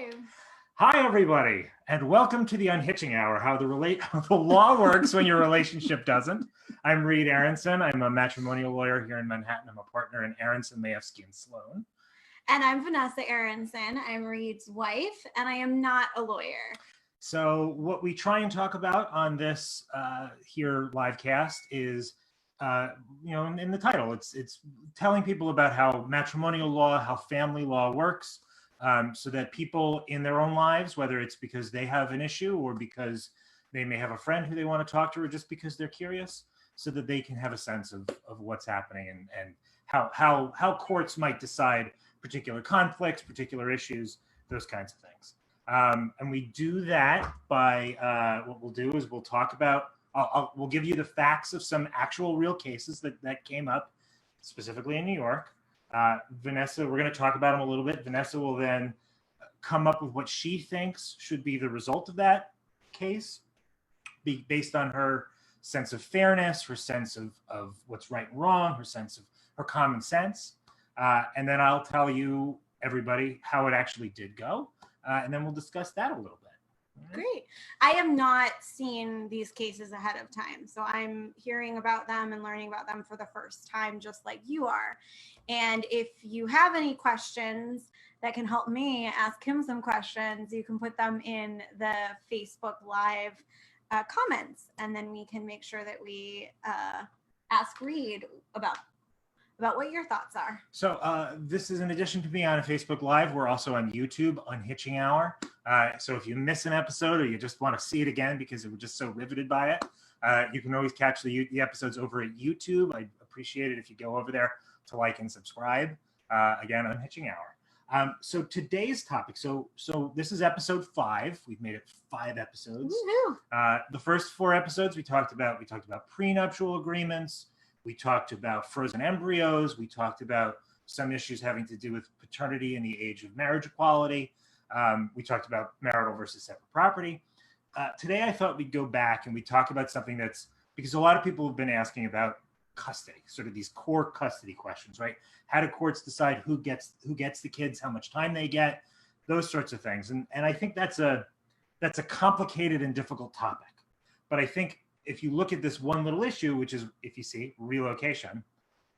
live. Hi, everybody, and welcome to the Unhitching Hour, how the law works when your relationship doesn't. I'm Reed Aronson. I'm a matrimonial lawyer here in Manhattan. I'm a partner in Aronson, Mayevsky & Sloan. And I'm Vanessa Aronson. I'm Reed's wife, and I am not a lawyer. So what we try and talk about on this here live cast is, in the title, it's telling people about how matrimonial law, how family law works, so that people in their own lives, whether it's because they have an issue or because they may have a friend who they want to talk to, or just because they're curious, so that they can have a sense of what's happening and how courts might decide particular conflicts, particular issues, those kinds of things. And we do that by what we'll do is we'll talk about, we'll give you the facts of some actual real cases that came up specifically in New York. Vanessa, we're going to talk about them a little bit. Vanessa will then come up with what she thinks should be the result of that case, based on her sense of fairness, her sense of what's right and wrong, her sense of her common sense. And then I'll tell you, everybody, how it actually did go. And then we'll discuss that a little bit. Great. I have not seen these cases ahead of time, so I'm hearing about them and learning about them for the first time, just like you are. And if you have any questions that can help me ask him some questions, you can put them in the Facebook Live comments, and then we can make sure that we ask Reed about what your thoughts are. So this is in addition to being on a Facebook Live, we're also on YouTube, Unhitching Hour. So if you miss an episode or you just want to see it again because you were just so riveted by it, you can always catch the episodes over at YouTube. I'd appreciate it if you go over there to like and subscribe. Again, Unhitching Hour. So today's topic, so this is episode 5. We've made it 5 episodes. The first 4 episodes we talked about prenuptial agreements. We talked about frozen embryos. We talked about some issues having to do with paternity and the age of marriage equality. We talked about marital versus separate property. Today, I thought we'd go back and we talk about something that's, because a lot of people have been asking about custody, sort of these core custody questions, right? How do courts decide who gets the kids, how much time they get, those sorts of things. And I think that's a complicated and difficult topic. But I think if you look at this one little issue, which is, if you see, relocation,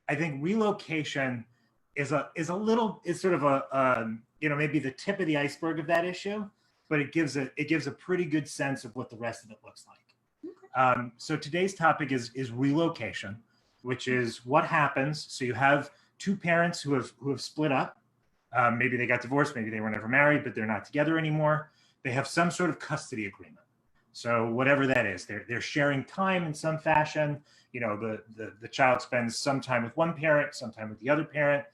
I think relocation is sort of a maybe the tip of the iceberg of that issue, but it gives a pretty good sense of what the rest of it looks like. Okay. So today's topic is relocation, which is what happens. So you have 2 parents who have split up. Maybe they got divorced, maybe they were never married, but they're not together anymore. They have some sort of custody agreement. So whatever that is, they're sharing time in some fashion. You know, the child spends some time with one parent, some time with the other parent.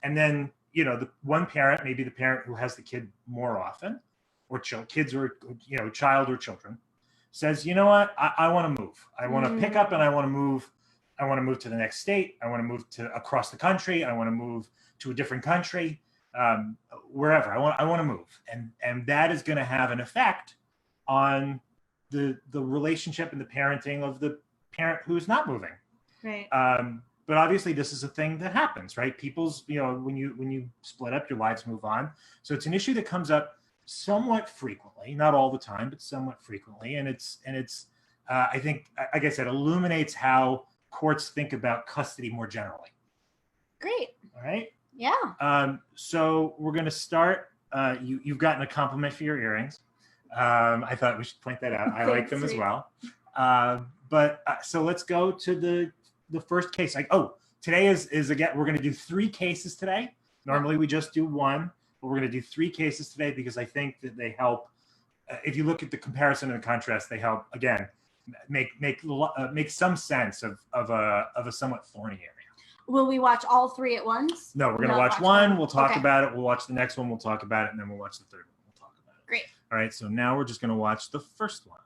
And then, the one parent, maybe the parent who has the kid more often, or kids or, child or children, says, you know what, I want to move. I want to pick up and I want to move. I want to move to the next state. I want to move to across the country. I want to move to a different country, wherever. I want to move. And that is going to have an effect on the relationship and the parenting of the parent who's not moving. Right. But obviously this is a thing that happens, right? People's, when you split up, your lives move on. So it's an issue that comes up somewhat frequently, not all the time, but somewhat frequently. And it's I think, like I said, illuminates how courts think about custody more generally. Great. All right. Yeah. So we're going to start. You've gotten a compliment for your earrings. I thought we should point that out. I like them as well. So let's go to the first case. Today is again, we're going to do 3 cases today. Normally we just do 1, but we're going to do 3 cases today because I think that they help. If you look at the comparison and the contrast, they help again make some sense of a somewhat thorny area. Will we watch all 3 at once? No, we're going to watch one. We'll talk about it. We'll watch the next one. We'll talk about it, and then we'll watch the third one. Great. All right, so now we're just going to watch the first one.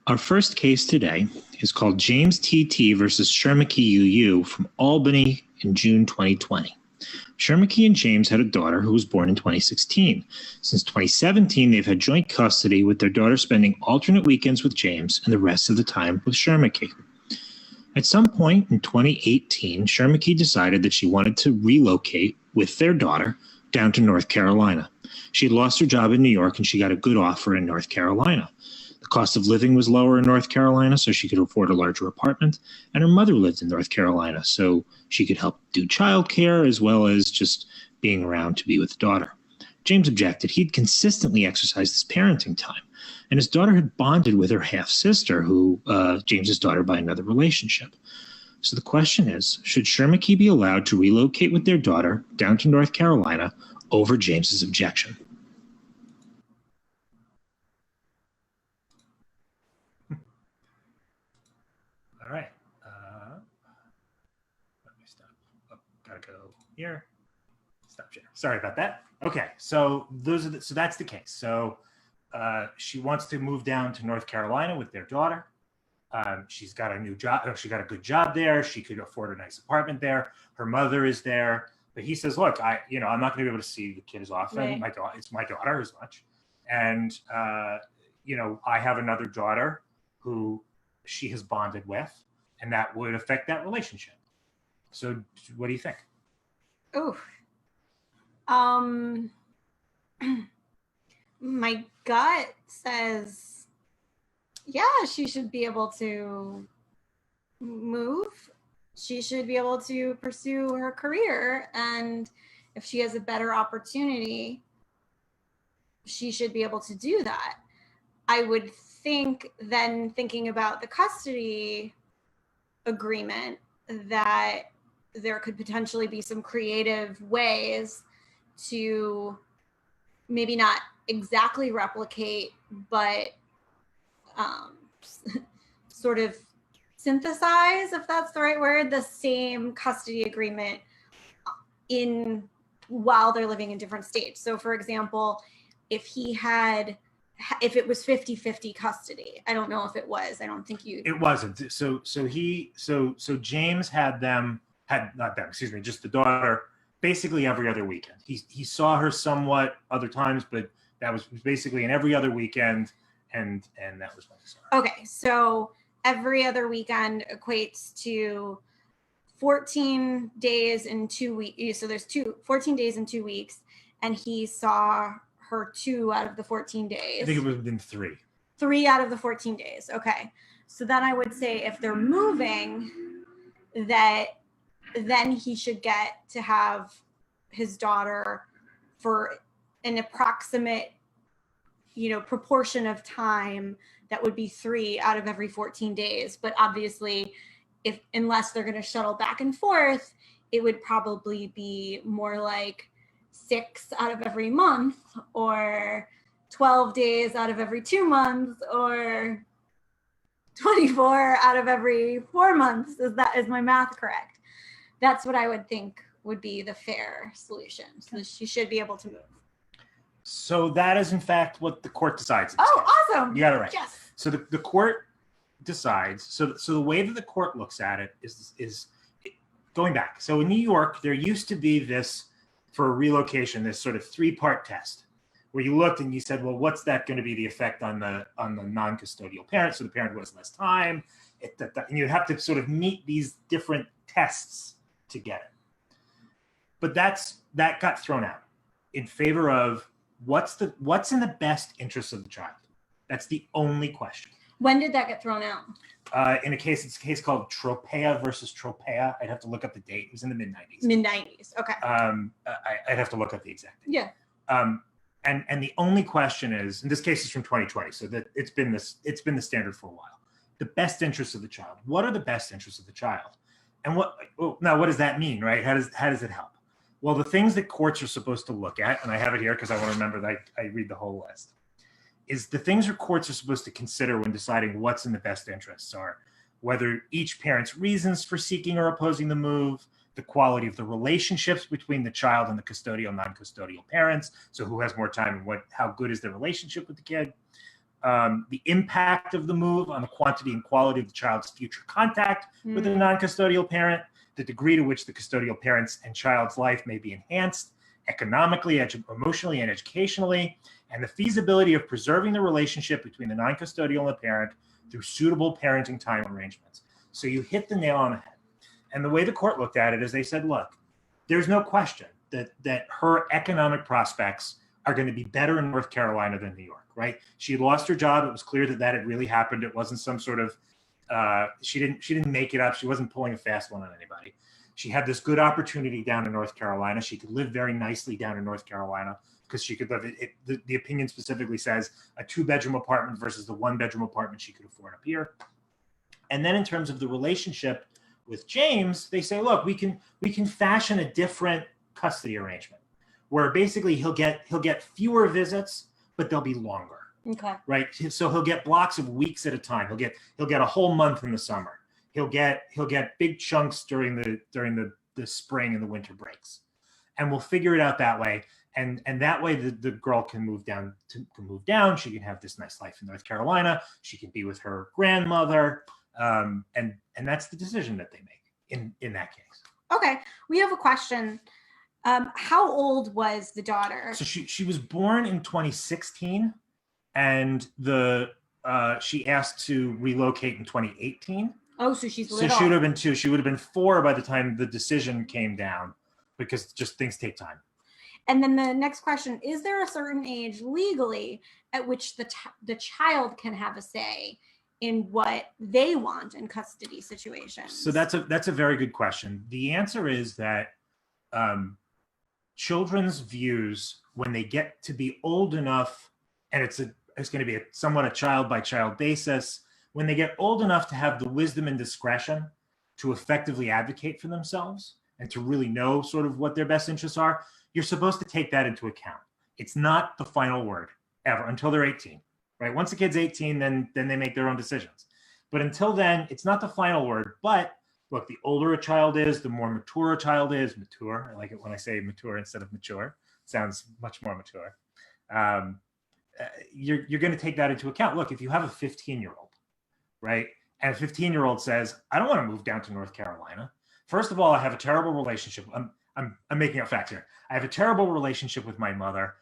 Our first case today is called James T.T. versus Shermicke U.U. from Albany in June 2020. Shermicke and James had a daughter who was born in 2016. Since 2017, they've had joint custody, with their daughter spending alternate weekends with James and the rest of the time with Shermicke. At some point in 2018, Shermicke decided that she wanted to relocate with their daughter down to North Carolina. She had lost her job in New York and she got a good offer in North Carolina. The cost of living was lower in North Carolina, so she could afford a larger apartment, and her mother lived in North Carolina, so she could help do childcare as well as just being around to be with the daughter. James objected. He'd consistently exercised his parenting time, and his daughter had bonded with her half-sister, who James's daughter by another relationship. So the question is, should Shermicke be allowed to relocate with their daughter down to North Carolina over James's objection? All right. Let me stop. Oh, gotta go here. Stop share. Sorry about that. Okay, so so that's the case. So she wants to move down to North Carolina with their daughter. She's got a new job. She got a good job there. She could afford a nice apartment there. Her mother is there. But he says, "Look, I'm not going to be able to see the kid as often. Right. It's my daughter as much, and I have another daughter who she has bonded with, and that would affect that relationship. So, what do you think?" Oh, my gut says, yeah, she should be able to move. She should be able to pursue her career. And if she has a better opportunity, she should be able to do that. I would think then, thinking about the custody agreement, that there could potentially be some creative ways to maybe not exactly replicate, but sort of synthesize, if that's the right word, the same custody agreement while they're living in different states. So for example, if it was 50-50 custody, I don't know if it was. I don't think It wasn't. So James had just the daughter basically every other weekend. He saw her somewhat other times, but that was basically in every other weekend, and that was when he saw her. Okay, so every other weekend equates to 14 days in 2 weeks. So there's 14 days in 2 weeks, and he saw her 2 out of the 14 days. I think it was within 3. 3 out of the 14 days. Okay. So then I would say if they're moving, that then he should get to have his daughter for an approximate, proportion of time that would be 3 out of every 14 days. But obviously, unless they're going to shuttle back and forth, it would probably be more like 6 out of every month, or 12 days out of every 2 months, or 24 out of every 4 months. Is my math correct? That's what I would think would be the fair solution. So she should be able to move. So that is in fact what the court decides. Oh, awesome. You got it right. Yes. So the court decides. So the way that the court looks at it is going back. So in New York, there used to be this, for a relocation, this sort of 3-part test where you looked and you said, well, what's that going to be the effect on the non-custodial parent? So the parent who has less time, and you have to sort of meet these different tests to get it. But that got thrown out in favor of what's in the best interest of the child. That's the only question. When did that get thrown out? It's a case called Tropea versus Tropea. I'd have to look up the date. It was in the mid-90s. Mid-90s, okay. I'd have to look up the exact date. Yeah. And the only question is, and this case is from 2020, so that it's been the standard for a while. The best interests of the child. What are the best interests of the child? And what does that mean, right? How does it help? Well, the things that courts are supposed to look at, and I have it here because I want to remember that I read the whole list, is the things that courts are supposed to consider when deciding what's in the best interests are whether each parent's reasons for seeking or opposing the move, the quality of the relationships between the child and the custodial, non-custodial parents, so who has more time and how good is the relationship with the kid, the impact of the move on the quantity and quality of the child's future contact with a non-custodial parent, the degree to which the custodial parents and child's life may be enhanced economically, emotionally, and educationally, and the feasibility of preserving the relationship between the non-custodial and the parent through suitable parenting time arrangements. So you hit the nail on the head. And the way the court looked at it is they said, look, there's no question that her economic prospects are going to be better in North Carolina than New York, right? She had lost her job. It was clear that had really happened. It wasn't some sort of, she didn't make it up. She wasn't pulling a fast one on anybody. She had this good opportunity down in North Carolina. She could live very nicely down in North Carolina because she could live, the opinion specifically says a 2-bedroom apartment versus the 1-bedroom apartment she could afford up here. And then in terms of the relationship with James, they say, look, we can fashion a different custody arrangement where basically he'll get fewer visits, but they'll be longer. Okay. Right. So he'll get blocks of weeks at a time. He'll get a whole month in the summer. He'll get big chunks during the spring and the winter breaks. And we'll figure it out that way. And that way the girl can move down. She can have this nice life in North Carolina. She can be with her grandmother. And that's the decision that they make in that case. Okay. We have a question. How old was the daughter? So she was born in 2016, and she asked to relocate in 2018. Oh, so she's little. So she would have been 2. She would have been 4 by the time the decision came down, because just things take time. And then the next question, is there a certain age legally at which the child can have a say in what they want in custody situations? So that's a very good question. The answer is that children's views, when they get to be old enough, and it's going to be somewhat a child by child basis, when they get old enough to have the wisdom and discretion to effectively advocate for themselves and to really know sort of what their best interests are, you're supposed to take that into account. It's not the final word ever until they're 18, right? Once a kid's 18, then they make their own decisions. But until then, it's not the final word. But look, the older a child is, the more mature a child is. Mature, I like it when I say mature instead of mature. It sounds much more mature. You're going to take that into account. Look, if you have a 15-year-old, right, and a 15-year-old says, I don't want to move down to North Carolina. First of all, I have a terrible relationship. I'm making up facts here. I have a terrible relationship with my mother.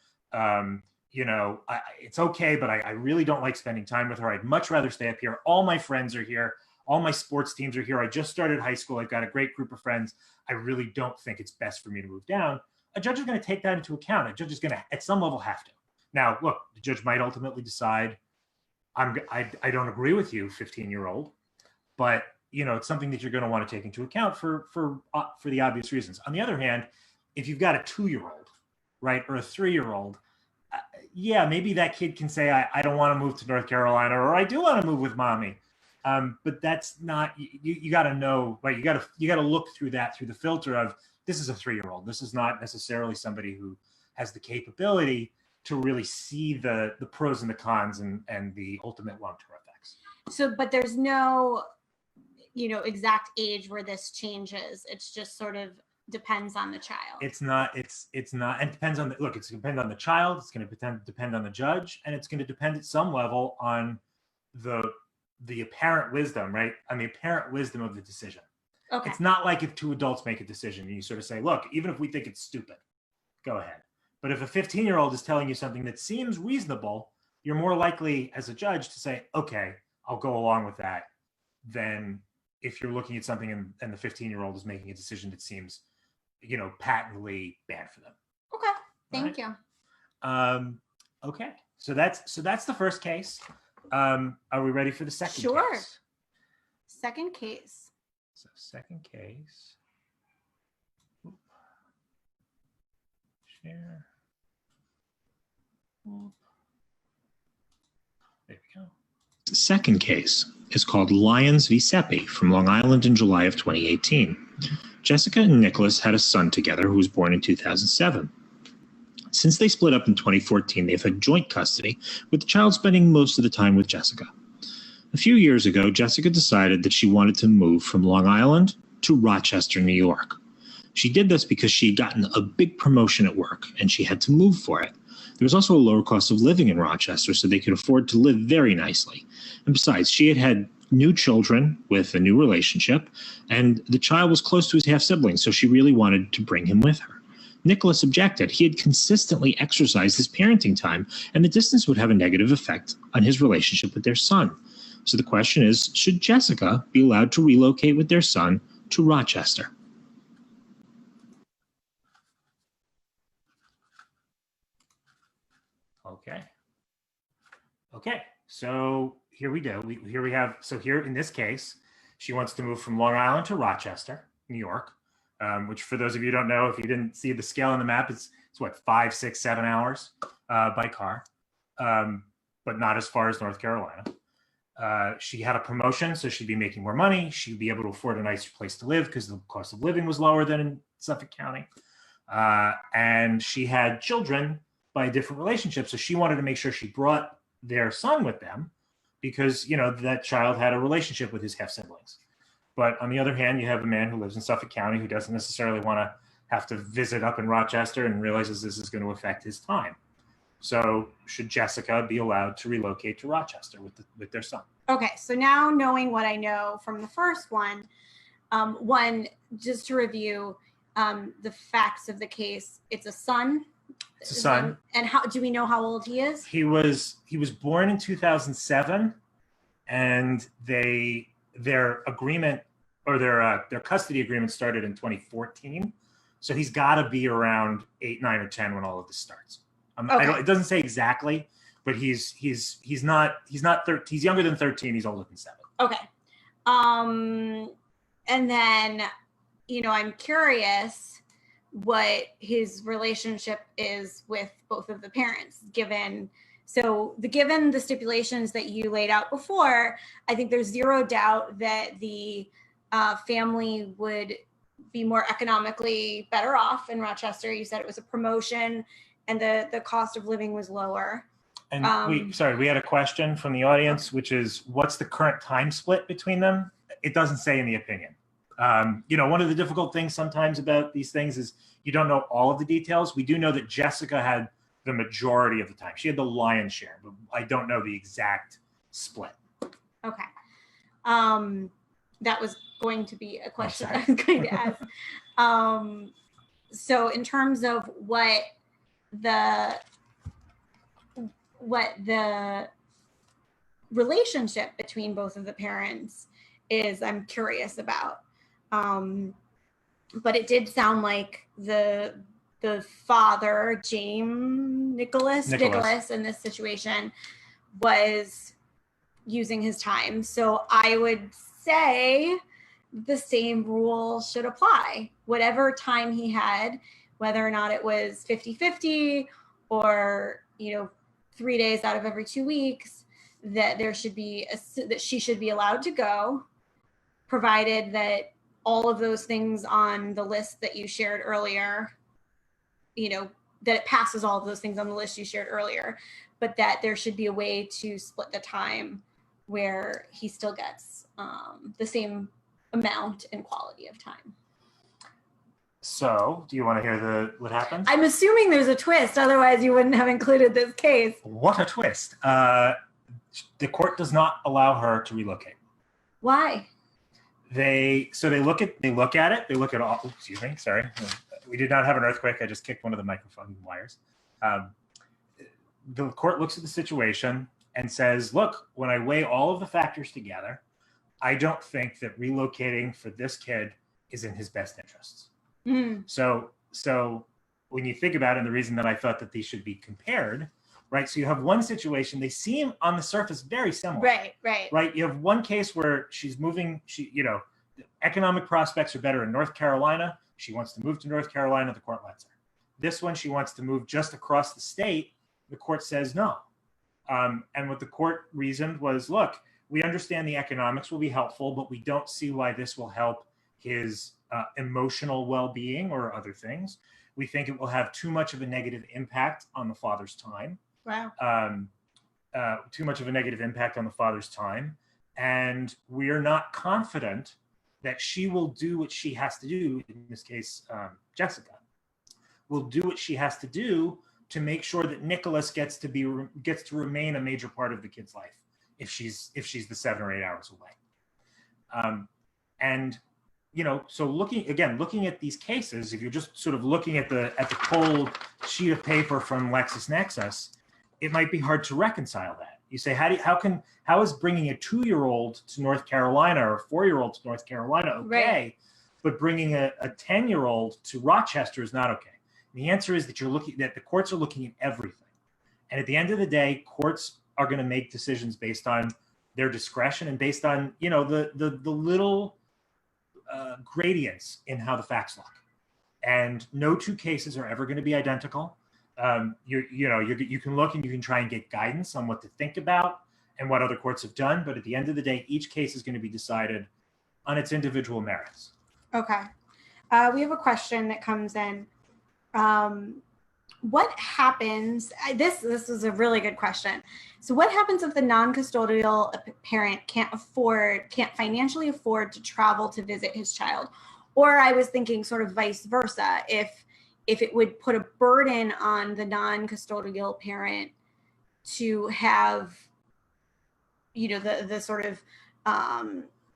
It's okay, but I really don't like spending time with her. I'd much rather stay up here. All my friends are here. All my sports teams are here. I just started high school. I've got a great group of friends. I really don't think it's best for me to move down. A judge is going to take that into account. A judge is going to, at some level, have to. Now, look, the judge might ultimately decide, I don't agree with you, 15-year-old, but it's something that you're going to want to take into account for the obvious reasons. On the other hand, if you've got a 2-year-old, right, or a 3-year-old, yeah, maybe that kid can say, I don't want to move to North Carolina, or I do want to move with mommy. But that's not, you got to know, right? You got to look through the filter of, this is a 3-year-old. This is not necessarily somebody who has the capability to really see the pros and the cons and the ultimate long-term effects. So, but there's no, exact age where this changes. It's just sort of depends on the child. It's not, and it depends on it's going to depend on the child. It's going to depend on the judge, and it's going to depend at some level on the apparent wisdom, right? On the apparent wisdom of the decision. Okay. It's not like if 2 adults make a decision and you sort of say, look, even if we think it's stupid, go ahead. But if a 15-year-old is telling you something that seems reasonable, you're more likely as a judge to say, okay, I'll go along with that, than if you're looking at something and the 15-year-old is making a decision that seems, patently bad for them. Okay. Thank you. Okay. So that's the first case. Are we ready for the second case? Sure. Second case. So second case. Share. There we go. The second case is called Lyons v. Seppi from Long Island in July of 2018. Jessica and Nicholas had a son together who was born in 2007. Since they split up in 2014, they've had joint custody, with the child spending most of the time with Jessica. A few years ago, Jessica decided that she wanted to move from Long Island to Rochester, New York. She did this because she had gotten a big promotion at work, and she had to move for it. There was also a lower cost of living in Rochester, so they could afford to live very nicely. And besides, she had new children with a new relationship, and the child was close to his half-sibling, so she really wanted to bring him with her. Nicholas objected. He had consistently exercised his parenting time, and the distance would have a negative effect on his relationship with their son. So the question is, should Jessica be allowed to relocate with their son to Rochester? Okay, so here we go. Here we have, so here in this case, she wants to move from Long Island to Rochester, New York, which for those of you who don't know, if you didn't see the scale on the map, it's what, 5, 6, 7 hours by car, but not as far as North Carolina. She had a promotion, so she'd be making more money. She'd be able to afford a nicer place to live because the cost of living was lower than in Suffolk County. And she had children by a different relationship. So she wanted to make sure she brought their son with them because, you know, that child had a relationship with his half-siblings. But on the other hand, you have a man who lives in Suffolk County who doesn't necessarily want to have to visit up in Rochester and realizes this is going to affect his time. So should Jessica be allowed to relocate to Rochester with their son? Okay, so now knowing what I know from the first one, just to review the facts of the case, it's a son. It's a son. And how do we know how old he is? He was born in 2007, and their agreement or their custody agreement started in 2014. So he's got to be around 8, 9, or 10 when all of this starts. Okay. It doesn't say exactly, but he's not 13. He's younger than 13. He's older than 7. Okay. And then, you know, I'm curious what his relationship is with both of the parents, given the stipulations that you laid out before. I think there's zero doubt that the family would be more economically better off in Rochester. You said it was a promotion and the cost of living was lower. And we had a question from the audience, which is, what's the current time split between them? It doesn't say in the opinion. You know, one of the difficult things sometimes about these things is you don't know all of the details. We do know that Jessica had the majority of the time. She had the lion's share, but I don't know the exact split. Okay. That was going to be a question I was going to ask. So in terms of what the relationship between both of the parents is, I'm curious about. But it did sound like the father, Nicholas in this situation was using his time. So I would say the same rule should apply. Whatever time he had, whether or not it was 50-50 or, you know, 3 days out of every 2 weeks, that there should be that she should be allowed to go, provided that all of those things on the list that you shared earlier, you know, that it passes all of those things on the list you shared earlier, but that there should be a way to split the time where he still gets the same amount and quality of time. So, do you want to hear what happened? I'm assuming there's a twist, otherwise you wouldn't have included this case. What a twist. The court does not allow her to relocate. Why? They look at it. They look at all. Excuse me. Sorry, we did not have an earthquake. I just kicked one of the microphone wires. The court looks at the situation and says, "Look, when I weigh all of the factors together, I don't think that relocating for this kid is in his best interests." Mm. So when you think about it, and the reason that I thought that these should be compared, right? So you have one situation, they seem on the surface very similar. Right. You have one case where she's moving, the economic prospects are better in North Carolina. She wants to move to North Carolina, the court lets her. This one, she wants to move just across the state. The court says no. And what the court reasoned was, look, we understand the economics will be helpful, but we don't see why this will help his emotional well-being or other things. We think it will have too much of a negative impact on the father's time. Wow. Too much of a negative impact on the father's time. And we are not confident that she will do what she has to do. In this case, Jessica will do what she has to do to make sure that Nicholas gets to remain a major part of the kid's life if she's the 7 or 8 hours away. And so looking at these cases, if you're just sort of looking at the cold sheet of paper from LexisNexis, it might be hard to reconcile that. You say, how is bringing a 2-year-old to North Carolina or a 4-year-old to North Carolina okay, right, but bringing a 10-year-old to Rochester is not okay? And the answer is that the courts are looking at everything. And at the end of the day, courts are going to make decisions based on their discretion and based on, the little gradients in how the facts look. And no two cases are ever going to be identical. You can look and you can try and get guidance on what to think about and what other courts have done. But at the end of the day, each case is going to be decided on its individual merits. Okay. We have a question that comes in. What happens, this is a really good question. So what happens if the non-custodial parent can't financially afford to travel to visit his child? Or I was thinking sort of vice versa, if it would put a burden on the non-custodial parent to have, the sort of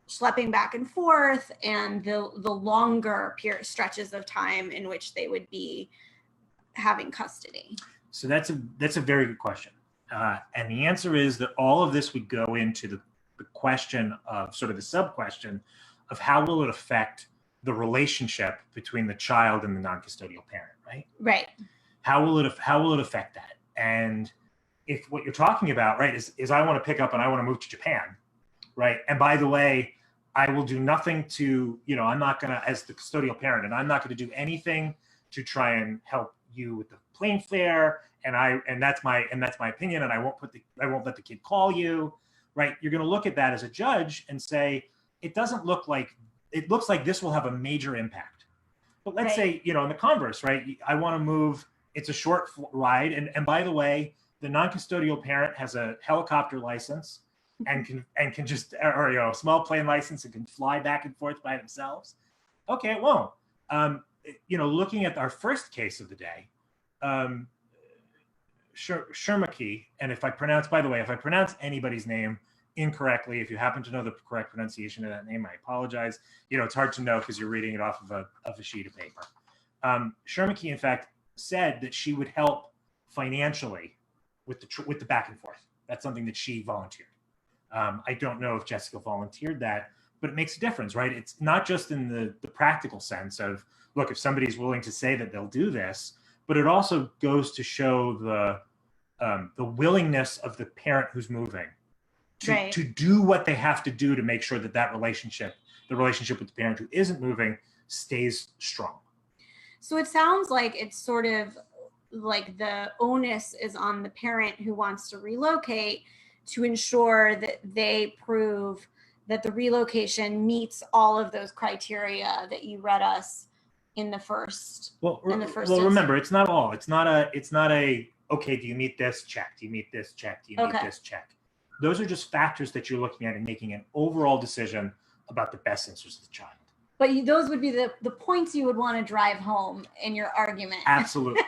schlepping back and forth and the longer stretches of time in which they would be having custody. So that's a very good question. And the answer is that all of this would go into the question of sort of the sub-question of how will it affect the relationship between the child and the non-custodial parent, right? Right. How will it affect that? And if what you're talking about, right, is I want to pick up and I want to move to Japan, right? And by the way, I will do nothing to, I'm not going to, as the custodial parent, and I'm not going to do anything to try and help you with the plane fare, and that's my opinion, and I won't let the kid call you, right? You're going to look at that as a judge and say, it looks like this will have a major impact. But let's say, in the converse, right? I want to move, it's a short ride, and by the way, the non-custodial parent has a helicopter license and can just, or a small plane license and can fly back and forth by themselves. Okay, it won't. Looking at our first case of the day, Shermaki, and if I pronounce anybody's name incorrectly, if you happen to know the correct pronunciation of that name, I apologize. It's hard to know because you're reading it off of a sheet of paper. Shermaki, in fact, said that she would help financially with the back and forth. That's something that she volunteered. I don't know if Jessica volunteered that, but it makes a difference, right? It's not just in the practical sense of, look, if somebody's willing to say that they'll do this, but it also goes to show the willingness of the parent who's moving to do what they have to do to make sure that the relationship with the parent who isn't moving stays strong. So it sounds like it's sort of like the onus is on the parent who wants to relocate to ensure that they prove that the relocation meets all of those criteria that you read us in the first. Remember, it's not all. It's not a okay, do you meet this? Check. Do you meet this? Check. Do you meet this? Check. Those are just factors that you're looking at and making an overall decision about the best interest of the child. But those would be the points you would want to drive home in your argument. Absolutely.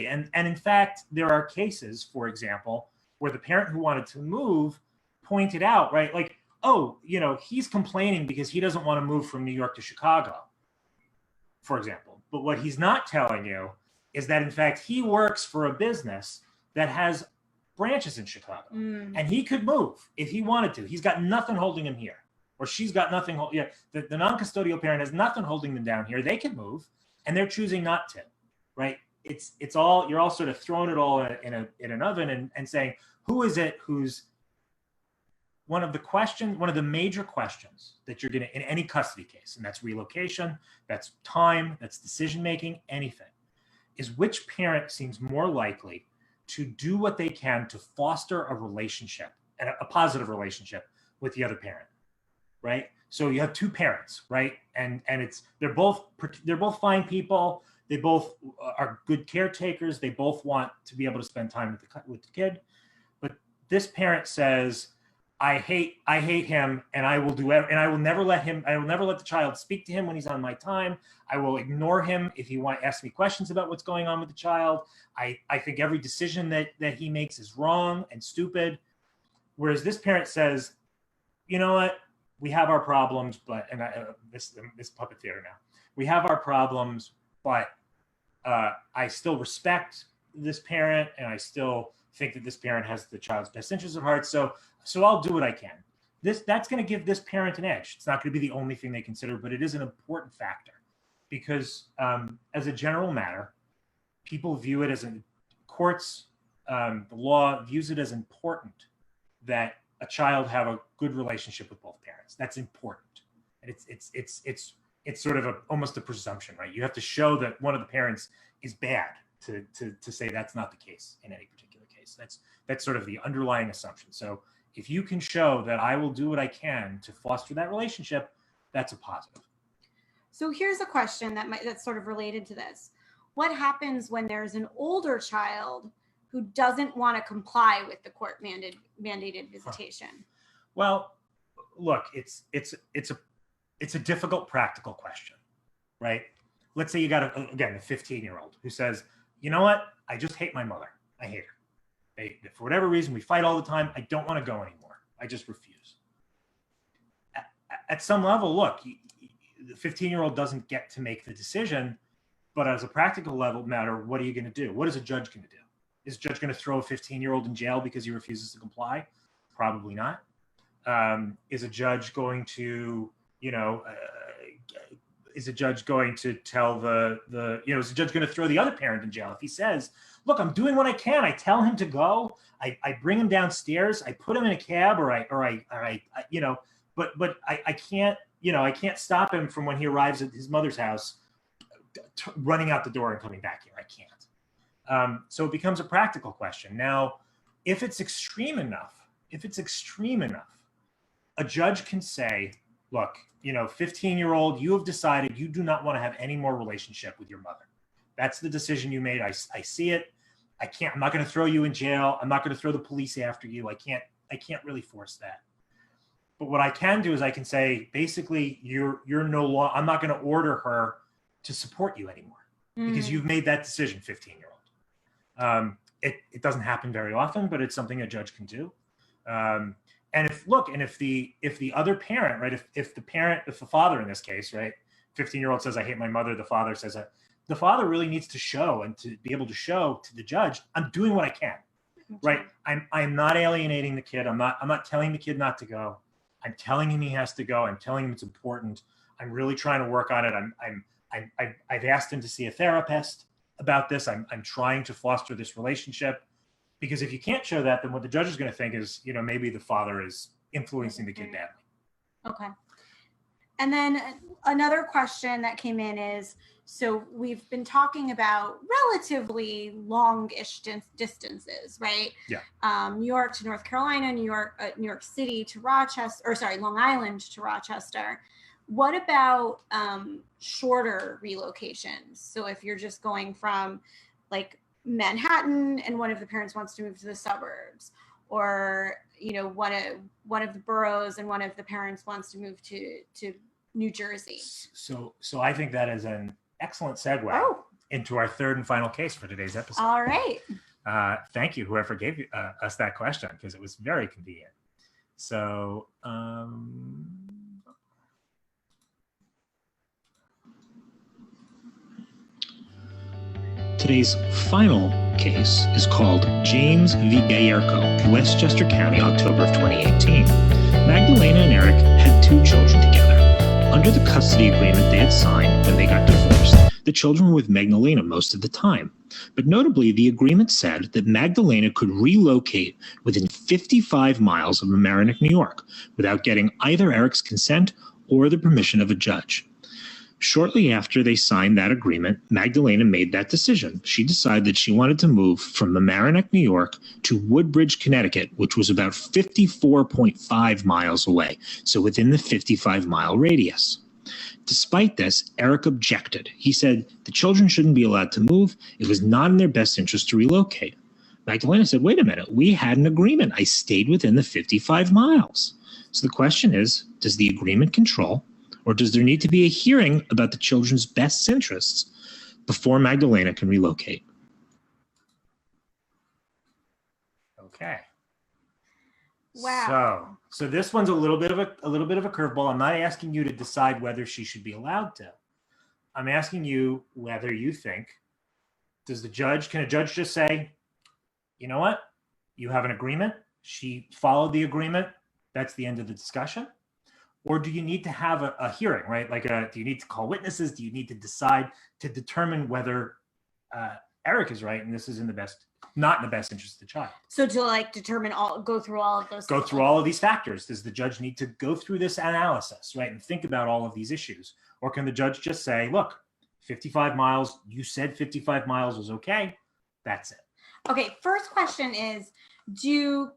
And in fact, there are cases, for example, where the parent who wanted to move pointed out, right, like, oh, he's complaining because he doesn't want to move from New York to Chicago, for example. But what he's not telling you is that, in fact, he works for a business that has branches in Chicago. And he could move if he wanted to. He's got nothing holding him here. Or she's got nothing. The non-custodial parent has nothing holding them down here. They can move, and they're choosing not to, right? It's all, you're all sort of throwing it all in an oven and saying, who is it who's one of the major questions that you're going to, in any custody case, and that's relocation, that's time, that's decision making, anything, is which parent seems more likely to do what they can to foster a relationship, and a positive relationship with the other parent. Right. So you have two parents, right? And they're both fine people. They both are good caretakers. They both want to be able to spend time with the kid. But this parent says, I hate him, and I will never let the child speak to him when he's on my time. I will ignore him if he asks me questions about what's going on with the child. I think every decision that he makes is wrong and stupid. Whereas this parent says, you know what? we have our problems, but this puppet theater now. We have our problems, but I still respect this parent, and I still think that this parent has the child's best interest at heart. So I'll do what I can. That's going to give this parent an edge. It's not going to be the only thing they consider, but it is an important factor because as a general matter, people view it as courts, the law views it as important that a child have a good relationship with both parents. That's important. And it's sort of almost a presumption, right? You have to show that one of the parents is bad to say that's not the case in any particular case. That's sort of the underlying assumption. So if you can show that I will do what I can to foster that relationship, that's a positive. So here's a question that's sort of related to this. What happens when there's an older child who doesn't want to comply with the court mandated visitation? Well, look, it's a difficult practical question, right? Let's say you got a 15-year-old who says, you know what? I just hate my mother. I hate her. For whatever reason, we fight all the time. I don't want to go anymore. I just refuse. At some level, look, the 15-year-old doesn't get to make the decision, but as a practical level matter, what are you going to do? What is a judge going to do? Is a judge going to throw a 15-year-old in jail because he refuses to comply? Probably not. Is a judge going to, is a judge going to tell is a judge going to throw the other parent in jail if he says, look, I'm doing what I can. I tell him to go. I bring him downstairs. I put him in a cab, but I can't, I can't stop him from when he arrives at his mother's house, running out the door and coming back here. I can't. So it becomes a practical question. Now, if it's extreme enough, a judge can say, look, 15-year-old, you have decided you do not want to have any more relationship with your mother. That's the decision you made. I see it. I'm not going to throw you in jail. I'm not going to throw the police after you. I can't really force that. But what I can do is I can say, basically, you're no longer, I'm not going to order her to support you anymore because you've made that decision, 15-year-old. It doesn't happen very often, but it's something a judge can do. And if the other parent, right, if the father in this case, right, 15-year-old says, I hate my mother, the father says that, the father really needs to show and to be able to show to the judge, I'm doing what I can, right? I'm not alienating the kid. I'm not telling the kid not to go. I'm telling him he has to go. I'm telling him it's important. I'm really trying to work on it. I've asked him to see a therapist about this. I'm trying to foster this relationship. Because if you can't show that, then what the judge is going to think is, maybe the father is influencing the kid badly. Okay. And then another question that came in is, so we've been talking about relatively long-ish distances, right? Yeah. New York to North Carolina, New York City to Long Island to Rochester. What about shorter relocations? So if you're just going from like Manhattan and one of the parents wants to move to the suburbs, or one of the boroughs and one of the parents wants to move to New Jersey. So I think that is an excellent segue into our third and final case for today's episode. All right. Thank you, whoever gave us that question, because it was very convenient. So Today's final case is called James v. Gayerko, Westchester County, October of 2018. Magdalena and Eric had 2 children together. Under the custody agreement they had signed when they got divorced, the children were with Magdalena most of the time. But notably, the agreement said that Magdalena could relocate within 55 miles of Mamaroneck, New York, without getting either Eric's consent or the permission of a judge. Shortly after they signed that agreement, Magdalena made that decision. She decided that she wanted to move from Mamaroneck, New York to Woodbridge, Connecticut, which was about 54.5 miles away, so within the 55-mile radius. Despite this, Eric objected. He said the children shouldn't be allowed to move. It was not in their best interest to relocate. Magdalena said, wait a minute, we had an agreement. I stayed within the 55 miles. So the question is, does the agreement control? Or does there need to be a hearing about the children's best interests before Magdalena can relocate? Okay. Wow. So this one's a little bit of a curveball. I'm not asking you to decide whether she should be allowed to. I'm asking you whether you think, can a judge just say, you know what? You have an agreement. She followed the agreement. That's the end of the discussion. Or do you need to have a hearing, right? Do you need to call witnesses? Do you need to decide to determine whether Eric is right and this is not in the best interest of the child? So to determine go through all of those. Go through all of these factors. Does the judge need to go through this analysis, right, and think about all of these issues? Or can the judge just say, look, 55 miles, you said 55 miles was okay. That's it. Okay, first question is, do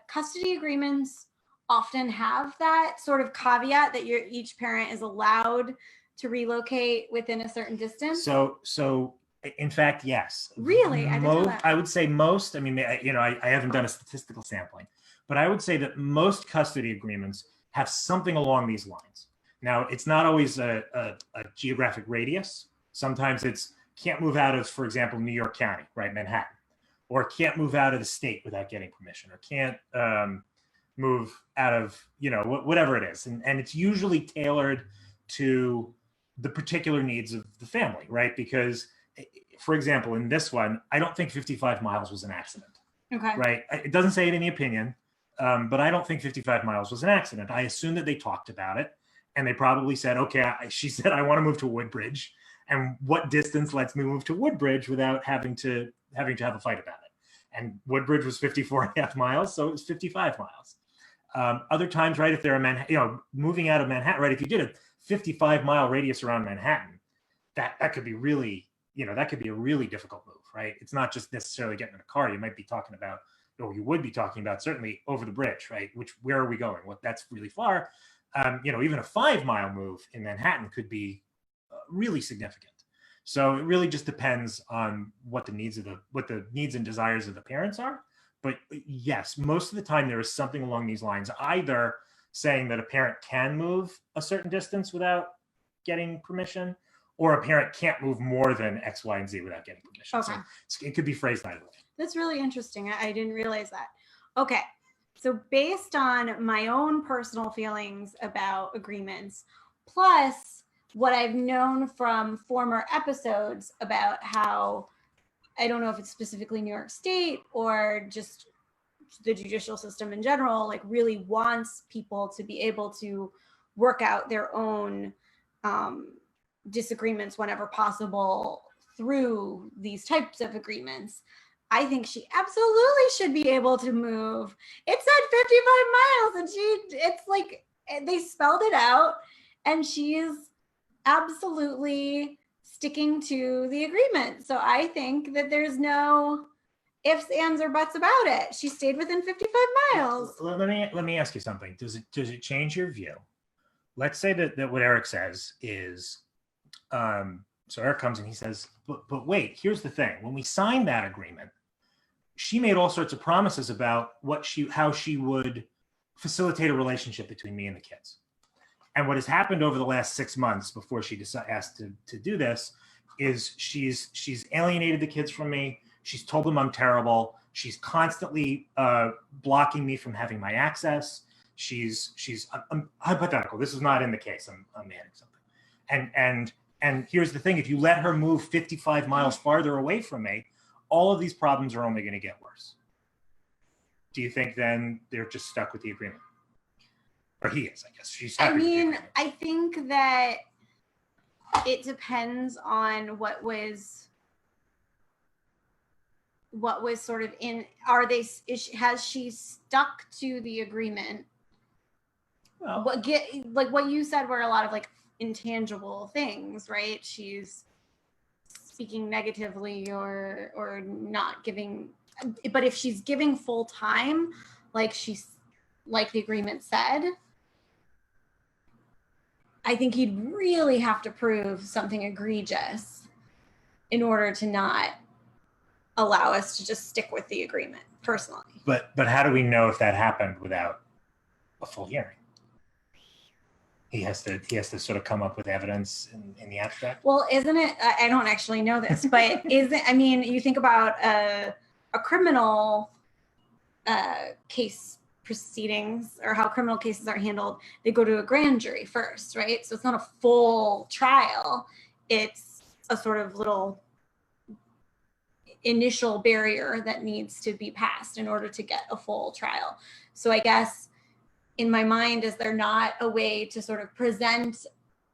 custody agreements often have that sort of caveat that each parent is allowed to relocate within a certain distance? So in fact, yes. Really? I didn't know that. I would say most, I haven't done a statistical sampling, but I would say that most custody agreements have something along these lines. Now, it's not always a geographic radius. Sometimes it's can't move out of, for example, New York County, right, Manhattan, or can't move out of the state without getting permission, or can't move out of, whatever it is. And it's usually tailored to the particular needs of the family, right? Because, for example, in this one, I don't think 55 miles was an accident. Okay. Right? It doesn't say it in the opinion, but I don't think 55 miles was an accident. I assume that they talked about it, and they probably said, okay, she said, I want to move to Woodbridge, and what distance lets me move to Woodbridge without having to have a fight about it? And Woodbridge was 54.5 miles, so it was 55 miles. Other times, right, if they're moving out of Manhattan, right, if you did a 55-mile radius around Manhattan, that could be really, that could be a really difficult move, right? It's not just necessarily getting in a car. You might be talking about, or you would be talking about, certainly over the bridge, right? Where are we going? That's really far. Even a 5-mile move in Manhattan could be really significant. So it really just depends on what the needs and desires of the parents are. But yes, most of the time there is something along these lines, either saying that a parent can move a certain distance without getting permission, or a parent can't move more than X, Y, and Z without getting permission. Okay. So it could be phrased either way. That's really interesting. I didn't realize that. Okay. So based on my own personal feelings about agreements, plus what I've known from former episodes about how, I don't know if it's specifically New York State or just the judicial system in general, really wants people to be able to work out their own disagreements whenever possible through these types of agreements. I think she absolutely should be able to move. It said 55 miles, and they spelled it out, and she is absolutely sticking to the agreement. So I think that there's no ifs, ands, or buts about it. She stayed within 55 miles. Let me ask you something. Does it change your view? Let's say that what Eric says is, so Eric comes and he says, but wait, here's the thing. When we signed that agreement, she made all sorts of promises about how she would facilitate a relationship between me and the kids. And what has happened over the last 6 months before she asked to do this is she's alienated the kids from me. She's told them I'm terrible. She's constantly blocking me from having my access. I'm hypothetical. This is not in the case. I'm adding something. And here's the thing. If you let her move 55 miles farther away from me, all of these problems are only going to get worse. Do you think then they're just stuck with the agreement? Or he is, I guess. She's happy with the agreement. I think that it depends on what was sort of has she stuck to the agreement? Well, what you said were a lot of intangible things, right? She's speaking negatively or not giving, but if she's giving full time, like the agreement said, I think he'd really have to prove something egregious in order to not allow us to just stick with the agreement, personally. But how do we know if that happened without a full hearing? He has to sort of come up with evidence in the abstract. Well, isn't it? I don't actually know this, but you think about a criminal case proceedings or how criminal cases are handled, they go to a grand jury first, right? So it's not a full trial. It's a sort of little initial barrier that needs to be passed in order to get a full trial. So I guess in my mind, is there not a way to sort of present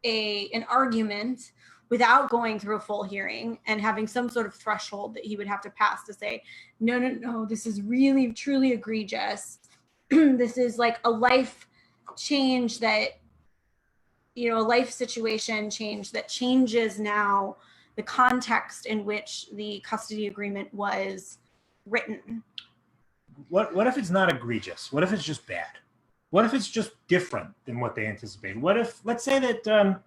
an argument without going through a full hearing and having some sort of threshold that he would have to pass to say, no, this is really, truly egregious. This is like a life change that, a life situation change that changes now the context in which the custody agreement was written. What if it's not egregious? What if it's just bad? What if it's just different than what they anticipated? What if, let's say that,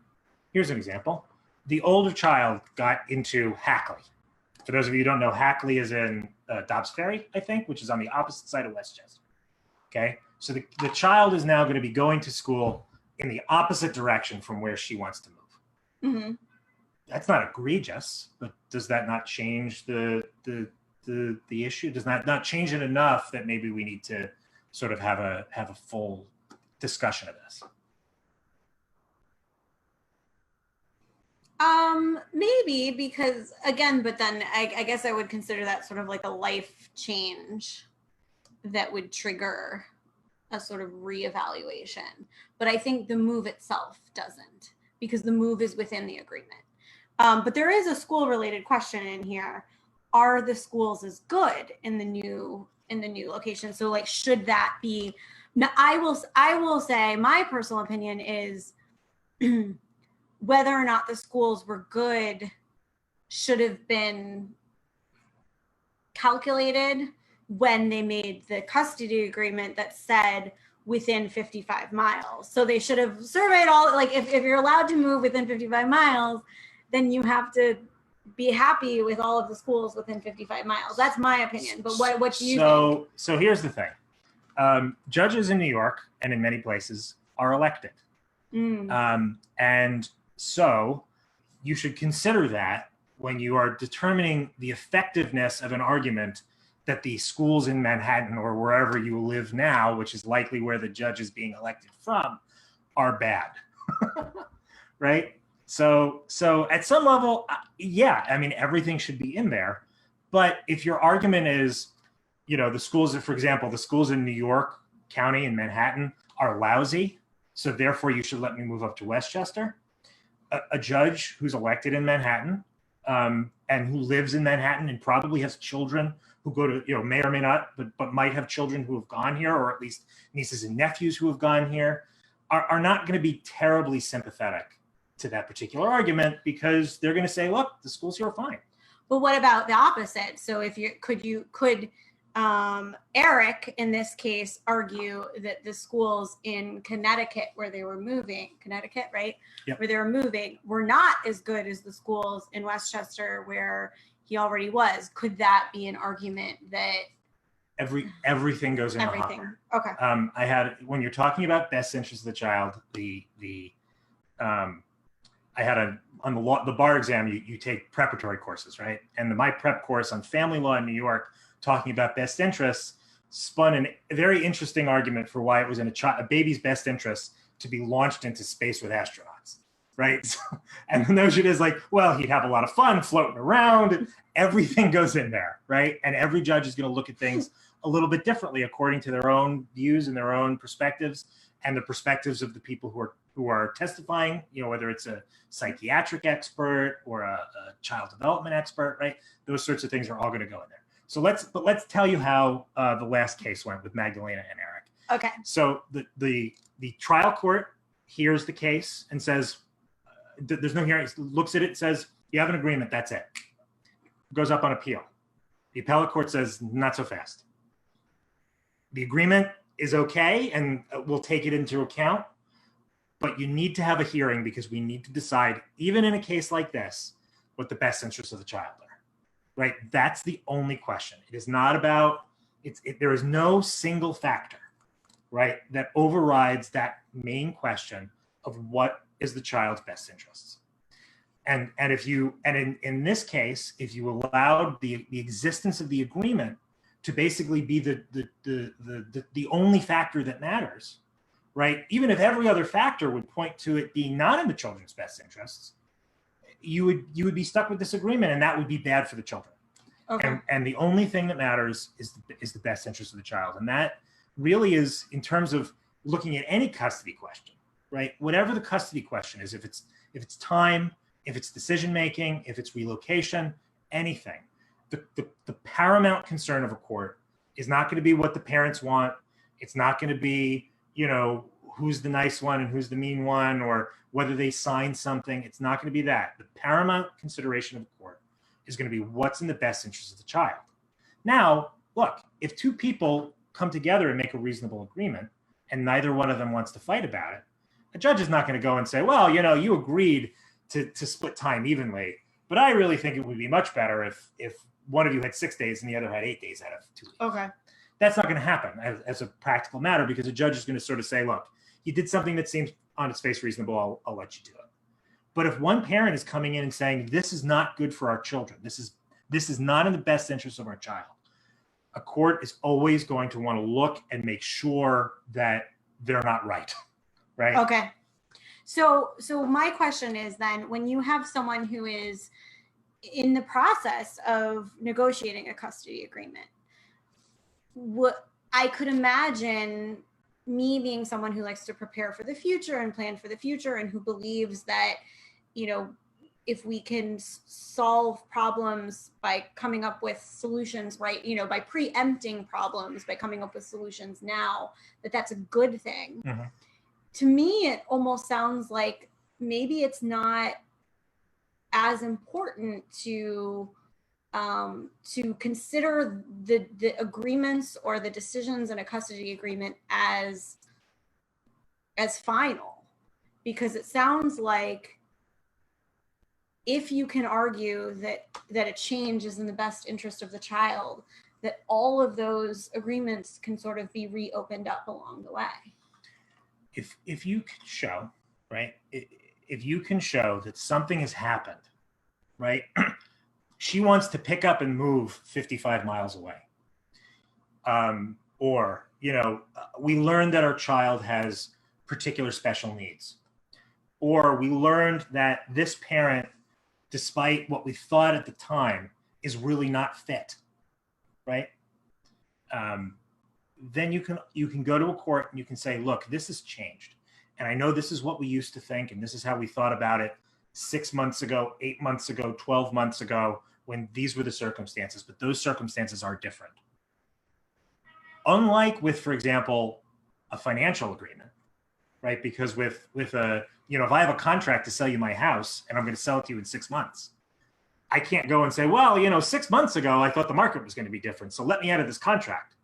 here's an example. The older child got into Hackley. For those of you who don't know, Hackley is in Dobbs Ferry, I think, which is on the opposite side of Westchester. Okay, so the child is now going to be going to school in the opposite direction from where she wants to move. Mm-hmm. That's not egregious, but does that not change the issue? Does that not change it enough that maybe we need to sort of have a full discussion of this? Maybe, because again, but then I guess I would consider that sort of like a life change that would trigger a sort of reevaluation. But I think the move itself doesn't, because the move is within the agreement. But there is a school related question in here. Are the schools as good in the new location? So like, should that be, now I will say my personal opinion is whether or not the schools were good should have been calculated when they made the custody agreement that said within 55 miles. So they should have surveyed all, like if you're allowed to move within 55 miles, then you have to be happy with all of the schools within 55 miles. That's my opinion. But what do you think? So here's the thing. Judges in New York and in many places are elected. And so you should consider that when you are determining the effectiveness of an argument that the schools in Manhattan or wherever you live now, which is likely where the judge is being elected from, are bad. Right? So at some level, yeah, I mean, everything should be in there. But if your argument is, the schools, for example, the schools in New York County and Manhattan are lousy, so therefore you should let me move up to Westchester. A judge who's elected in Manhattan and who lives in Manhattan and probably has children who go to, may or may not, but might have children who have gone here, or at least nieces and nephews who have gone here, are not going to be terribly sympathetic to that particular argument, because they're going to say, look, the schools here are fine. But what about the opposite? So if could Eric in this case argue that the schools in Connecticut where they were moving, Connecticut, right? Yep. Where they were moving were not as good as the schools in Westchester where he already was? Could that be an argument that everything goes in everything? Okay. I had, when you're talking about best interest of the child, I had on the bar exam, you take preparatory courses, right? And my prep course on family law in New York, talking about best interests, spun a very interesting argument for why it was in a baby's best interest to be launched into space with astronauts, right? So, and the notion is like, well, he'd have a lot of fun floating around, and everything goes in there, right? And every judge is going to look at things a little bit differently according to their own views and their own perspectives, and the perspectives of the people who are testifying, whether it's a psychiatric expert or a child development expert, right? Those sorts of things are all going to go in there. So let's tell you how the last case went with Magdalena and Eric. Okay. So the trial court hears the case and says, there's no hearing, looks at it, says, you have an agreement, that's it. Goes up on appeal. The appellate court says, not so fast. The agreement is okay, and we'll take it into account, but you need to have a hearing because we need to decide, even in a case like this, what the best interests of the child are, right? That's the only question. It is not about, there is no single factor, right, that overrides that main question of what is the child's best interests. And in this case, if you allowed the existence of the agreement to basically be the only factor that matters, right? Even if every other factor would point to it being not in the children's best interests, you would be stuck with this agreement, and that would be bad for the children. Okay. And the only thing that matters is the best interest of the child. And that really is, in terms of looking at any custody question, right? Whatever the custody question is, if it's time, if it's decision making, if it's relocation, anything, the paramount concern of a court is not going to be what the parents want. It's not going to be, who's the nice one and who's the mean one, or whether they sign something. It's not going to be that. The paramount consideration of the court is going to be what's in the best interest of the child. Now, look, if two people come together and make a reasonable agreement and neither one of them wants to fight about it, a judge is not going to go and say, well, you agreed to split time evenly, but I really think it would be much better if one of you had 6 days and the other had 8 days out of 2 weeks. Okay. That's not going to happen as a practical matter, because a judge is going to sort of say, look, you did something that seems on its face reasonable, I'll let you do it. But if one parent is coming in and saying, this is not good for our children, this is not in the best interest of our child, a court is always going to want to look and make sure that they're not right. Okay. So my question is then, when you have someone who is in the process of negotiating a custody agreement, what I could imagine, me being someone who likes to prepare for the future and plan for the future, and who believes that, if we can solve problems by coming up with solutions, right, by preempting problems, by coming up with solutions now, that's a good thing. Mm-hmm. To me, it almost sounds like maybe it's not as important to consider the agreements or the decisions in a custody agreement as final, because it sounds like if you can argue that a change is in the best interest of the child, that all of those agreements can sort of be reopened up along the way. If you can show, right, if you can show that something has happened, right, she wants to pick up and move 55 miles away, or we learned that our child has particular special needs, or we learned that this parent, despite what we thought at the time, is really not fit, right? Then you can go to a court and you can say, look, this has changed. And I know this is what we used to think, and this is how we thought about it 6 months ago, 8 months ago, 12 months ago, when these were the circumstances, but those circumstances are different. Unlike with, for example, a financial agreement, right? Because with a, if I have a contract to sell you my house and I'm going to sell it to you in 6 months, I can't go and say, well, 6 months ago, I thought the market was going to be different, so let me out of this contract.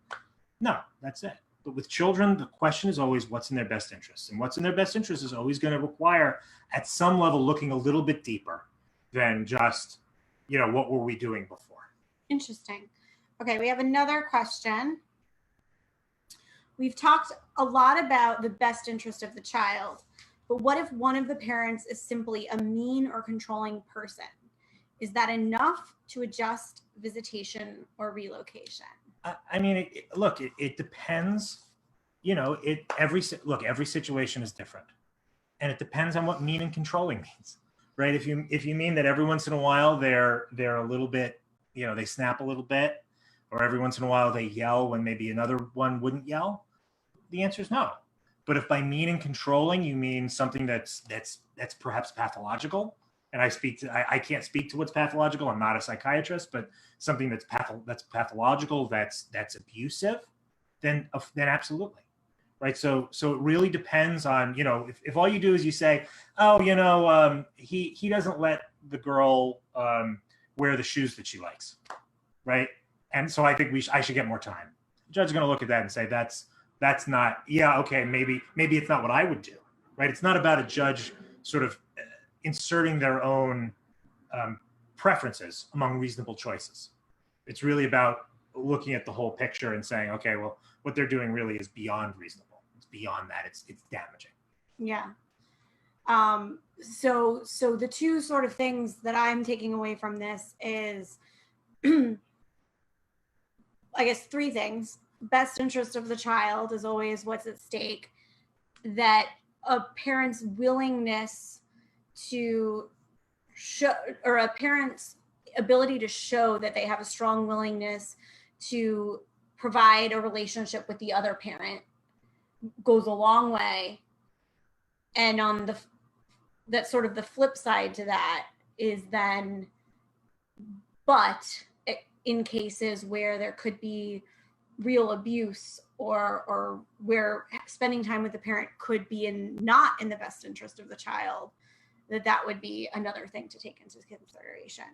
No, that's it. But with children, the question is always what's in their best interest. And what's in their best interest is always going to require, at some level, looking a little bit deeper than just, what were we doing before? Interesting. Okay, we have another question. We've talked a lot about the best interest of the child, but what if one of the parents is simply a mean or controlling person? Is that enough to adjust visitation or relocation? I mean, it depends. Every situation is different, and it depends on what mean and controlling means, right? If you mean that every once in a while they're a little bit, they snap a little bit, or every once in a while they yell when maybe another one wouldn't yell, the answer is no. But if by mean and controlling you mean something that's perhaps pathological, and I can't speak to what's pathological, I'm not a psychiatrist, but something that's pathological, that's abusive, then absolutely, right? So it really depends on, if all you do is you say, oh, he doesn't let the girl wear the shoes that she likes, right? And so I think I should get more time. The judge is going to look at that and say, that's not, okay, maybe it's not what I would do, right? It's not about a judge sort of inserting their own preferences among reasonable choices. It's really about looking at the whole picture and saying, okay, well, what they're doing really is beyond reasonable. It's beyond that. It's damaging. Yeah. So the two sort of things that I'm taking away from this is I guess, three things. Best interest of the child is always what's at stake. That a parent's willingness to show, or a parent's ability to show that they have a strong willingness to provide a relationship with the other parent goes a long way. And on that's sort of the flip side to that is then, but in cases where there could be real abuse or where spending time with the parent could be not in the best interest of the child, that would be another thing to take into consideration.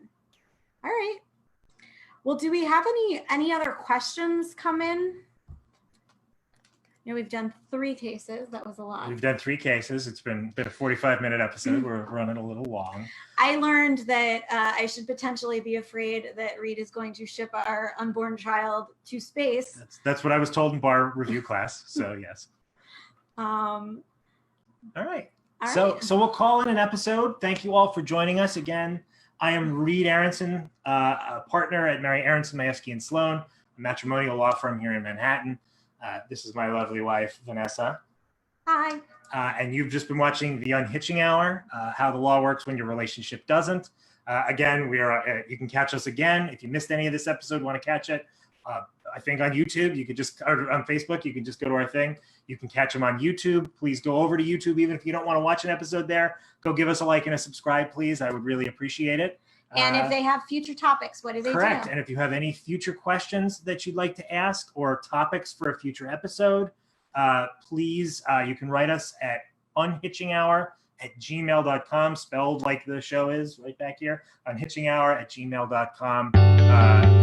All right. Well, do we have any other questions come in? We've done 3 cases. That was a lot. We've done 3 cases. It's been a 45-minute episode. We're running a little long. I learned that I should potentially be afraid that Reed is going to ship our unborn child to space. That's what I was told in bar review class. So yes. All right. So we'll call it an episode. Thank you all for joining us again. I am Reed Aronson, a partner at Mary Aronson, Majewski & Sloan, a matrimonial law firm here in Manhattan. This is my lovely wife, Vanessa. Hi. And you've just been watching the Unhitching Hour, how the law works when your relationship doesn't. Again, you can catch us again. If you missed any of this episode, want to catch it, I think on YouTube, you could or on Facebook, you can just go to our thing. You can catch them on YouTube. Please go over to YouTube, even if you don't want to watch an episode there. Go give us a like and a subscribe, please. I would really appreciate it. And if they have future topics, what do they do? Correct. And if you have any future questions that you'd like to ask or topics for a future episode, please, you can write us at unhitchinghour@gmail.com, spelled like the show is right back here, unhitchinghour@gmail.com.